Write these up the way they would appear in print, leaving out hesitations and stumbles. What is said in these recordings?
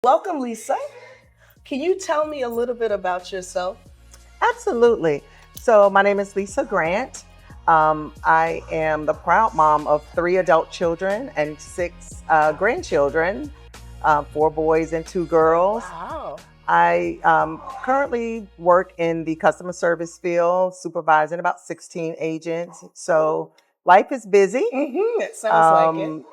Welcome, Lisa. Can you tell me a little bit about yourself? Absolutely. So, my name is Lisa Grant. I am the proud mom of three adult children and six grandchildren, four boys and two girls. Wow. I currently work in the customer service field, supervising about 16 agents. So, life is busy. It sounds like it. Um,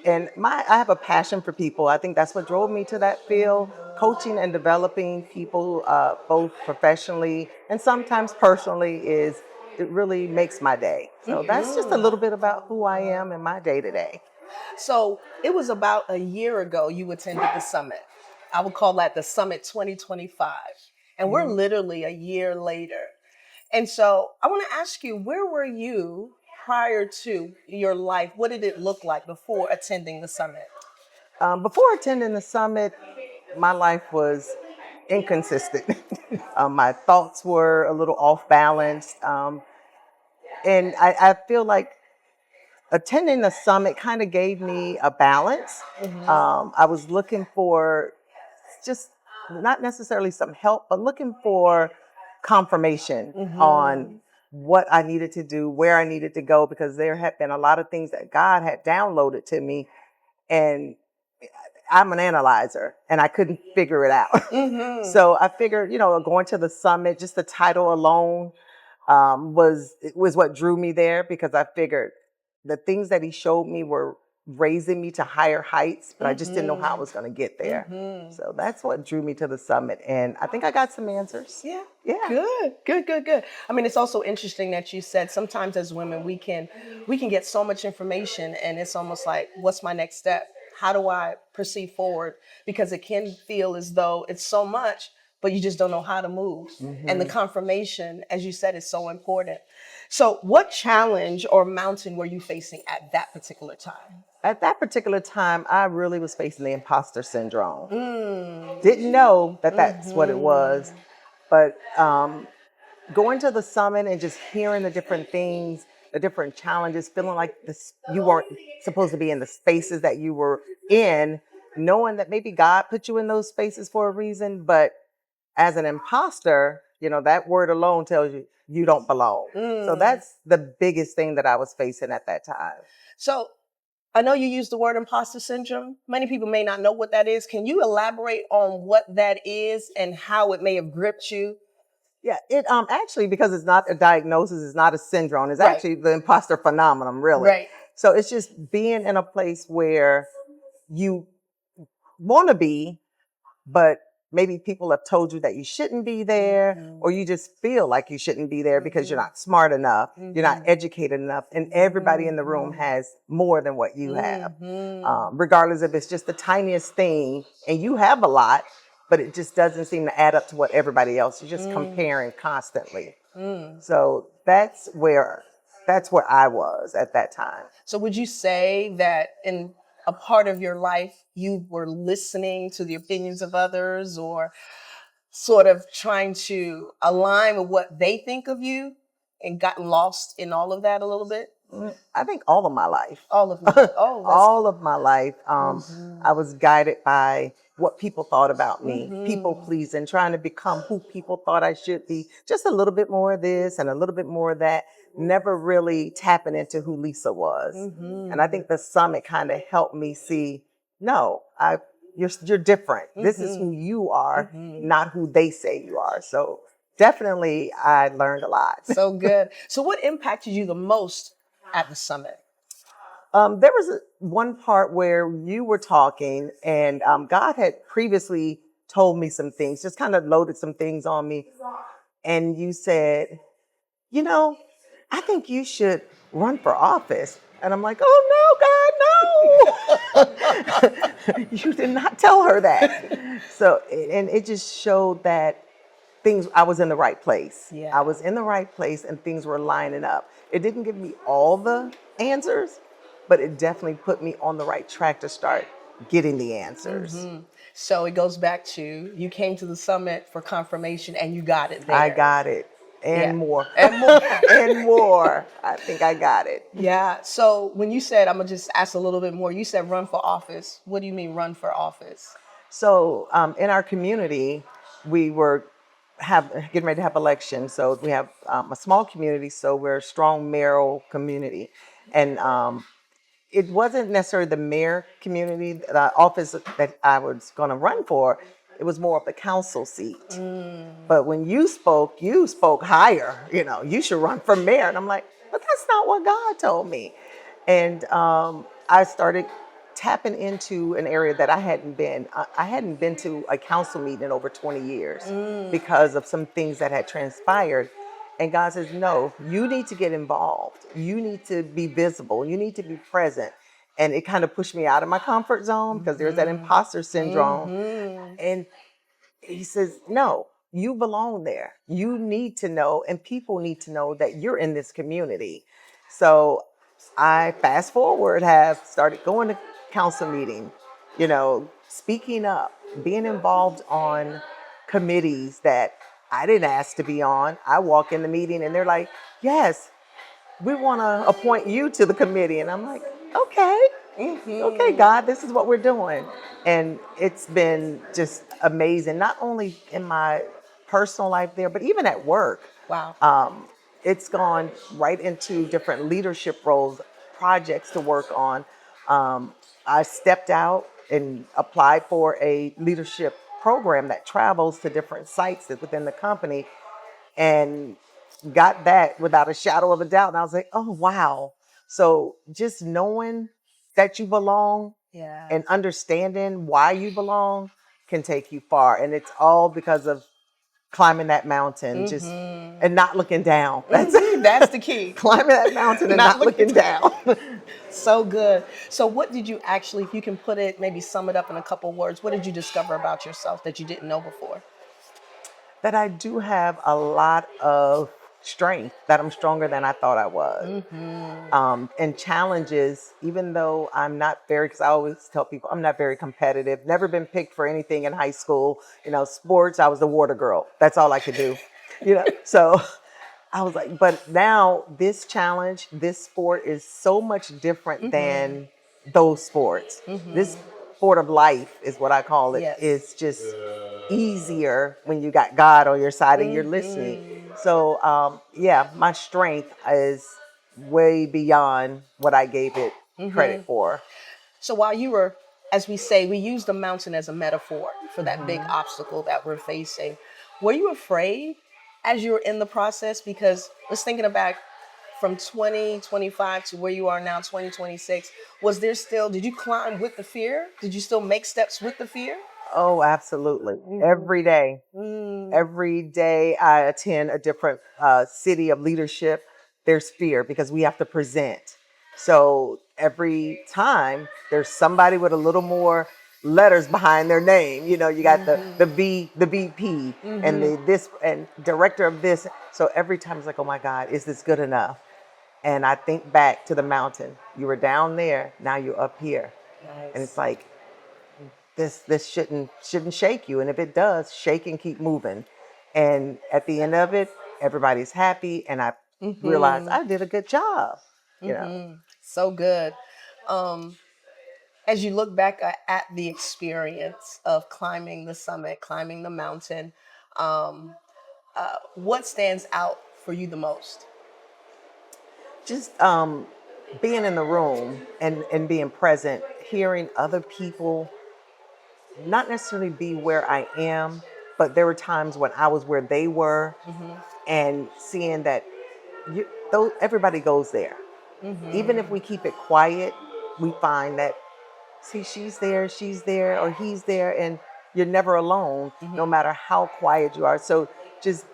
and I have a passion for people. I think that's what drove me to that field, coaching and developing people, both professionally and sometimes personally, is it really makes my day. So that's just a little bit about who I am in my day to day. So it was about a year ago you attended the summit. I would call that the Summit 2025. And we're literally a year later. And so I want to ask you, where were you prior to your life? What did it look like before attending the summit? Before attending the summit, my life was inconsistent. My thoughts were a little off balance. And I feel like attending the summit kind of gave me a balance. I was looking for just not necessarily some help, but looking for confirmation on what I needed to do, where I needed to go, because there had been a lot of things that God had downloaded to me. And I'm an analyzer and I couldn't figure it out. So I figured, going to the summit, just the title alone was what drew me there, because I figured the things that he showed me were raising me to higher heights, but I just didn't know how I was going to get there. So that's what drew me to the summit. And I think I got some answers. Yeah. Yeah. Good. I mean, it's also interesting that you said sometimes as women we can get so much information and it's almost like, what's my next step? How do I proceed forward? Because it can feel as though it's so much, but you just don't know how to move. And the confirmation, as you said, is so important. So what challenge or mountain were you facing at that particular time? At that particular time, I really was facing the imposter syndrome. Didn't know that that's what it was, but going to the summit and just hearing the different things, the different challenges, feeling like this you weren't supposed to be in the spaces that you were in, knowing that maybe God put you in those spaces for a reason, but as an imposter, that word alone tells you you don't belong. So that's the biggest thing that I was facing at that time. So I know you used the word imposter syndrome. Many people may not know what that is. Can you elaborate on what that is and how it may have gripped you? Yeah, it actually, because it's not a diagnosis, it's not a syndrome. It's Right. actually the imposter phenomenon, really. Right. So it's just being in a place where you want to be, but maybe people have told you that you shouldn't be there, or you just feel like you shouldn't be there because you're not smart enough, you're not educated enough, and everybody in the room has more than what you have. Regardless if it's just the tiniest thing, and you have a lot, but it just doesn't seem to add up to what everybody else. You're just comparing constantly. So that's where I was at that time. So would you say that in a part of your life you were listening to the opinions of others or sort of trying to align with what they think of you and gotten lost in all of that a little bit? I think all of my life. All of that. Oh, that's All of my life, I was guided by what people thought about me, people pleasing, trying to become who people thought I should be. Just a little bit more of this and a little bit more of that. Never really tapping into who Lisa was. And I think the summit kind of helped me see, no, you're different. This is who you are, not who they say you are. So definitely, I learned a lot. so good. So what impacted you the most at the summit? There was one part where you were talking, and God had previously told me some things, just kind of loaded some things on me. And you said, you know, I think you should run for office. And I'm like, oh no, God, no. You did not tell her that. So, and it just showed that I was in the right place. Yeah. I was in the right place and things were lining up. It didn't give me all the answers, but it definitely put me on the right track to start getting the answers. So it goes back to you came to the summit for confirmation and you got it there. I got it. And Yeah. more. And more. And more. I think I got it. Yeah. So when you said, I'm going to just ask a little bit more, you said run for office. What do you mean run for office? So in our community, we were getting ready to have elections. So we have a small community, so we're a strong mayoral community, and it wasn't necessarily the mayor community, the office that I was going to run for. It was more of the council seat. But when you spoke higher. You know, you should run for mayor. And I'm like, but that's not what God told me. And I started tapping into an area that I hadn't been. I hadn't been to a council meeting in over 20 years because of some things that had transpired. And God says, no, you need to get involved. You need to be visible. You need to be present. And it kind of pushed me out of my comfort zone because there's that imposter syndrome. And he says, no, you belong there. You need to know, and people need to know that you're in this community. So I fast forward have started going to council meeting, speaking up, being involved on committees that I didn't ask to be on. I walk in the meeting and they're like, yes, we want to appoint you to the committee. And I'm like, okay, okay, God, this is what we're doing. And it's been just amazing, not only in my personal life there, but even at work. Wow. It's gone right into different leadership roles, projects to work on. I stepped out and applied for a leadership program that travels to different sites within the company, and got that without a shadow of a doubt. And I was like, oh, wow. So just knowing that you belong Yeah. and understanding why you belong can take you far. And it's all because of climbing that mountain, just and not looking down. That's the key. Climbing that mountain and not looking down. So good. So what did you actually, if you can put it, maybe sum it up in a couple words, what did you discover about yourself that you didn't know before? That I do have a lot of strength, that I'm stronger than I thought I was. And challenges, even though I'm not because I always tell people I'm not very competitive, never been picked for anything in high school. Sports, I was the water girl. That's all I could do. So I was like, but now this challenge, this sport is so much different than those sports. This sport of life is what I call it. Yes. Is just easier when you got God on your side and you're listening. So yeah, my strength is way beyond what I gave it credit for. So while you were, as we say, we use the mountain as a metaphor for that big obstacle that we're facing. Were you afraid as you were in the process? Because let's thinking about from 2025 to where you are now, 2026, did you climb with the fear? Did you still make steps with the fear? Oh, absolutely. Every day. Every day I attend a different city of leadership, there's fear because we have to present. So every time there's somebody with a little more letters behind their name. You got the VP and the this and director of this. So every time it's like, oh my God, is this good enough? And I think back to the mountain. You were down there, now you're up here. Nice. And it's like, this shouldn't shake you. And if it does, shake and keep moving. And at the end of it, everybody's happy. And I realized I did a good job. So good. As you look back at the experience of climbing the summit, climbing the mountain, what stands out for you the most? Just being in the room and being present, hearing other people not necessarily be where I am, but there were times when I was where they were, and seeing that everybody goes there. Even if we keep it quiet, we find that, see, she's there, or he's there, and you're never alone, no matter how quiet you are. So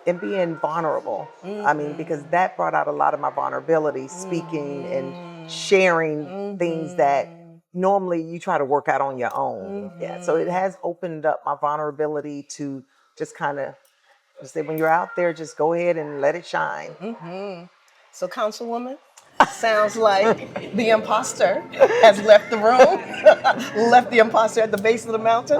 and being vulnerable. I mean, because that brought out a lot of my vulnerability, speaking and sharing things that normally you try to work out on your own. Yeah. So it has opened up my vulnerability to just kind of say, when you're out there, just go ahead and let it shine. So, Councilwoman, sounds like the imposter has left the room, left the imposter at the base of the mountain.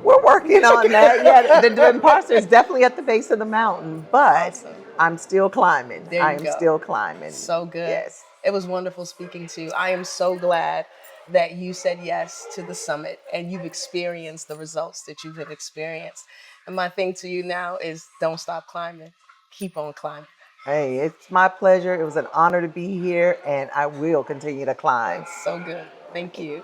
We're working on that. Yeah, the imposter is definitely at the base of the mountain, but awesome. I'm still climbing. I am still climbing. So good. Yes. It was wonderful speaking to you. I am so glad that you said yes to the summit and you've experienced the results that you've experienced. And my thing to you now is don't stop climbing. Keep on climbing. Hey, it's my pleasure. It was an honor to be here, and I will continue to climb. So good. Thank you.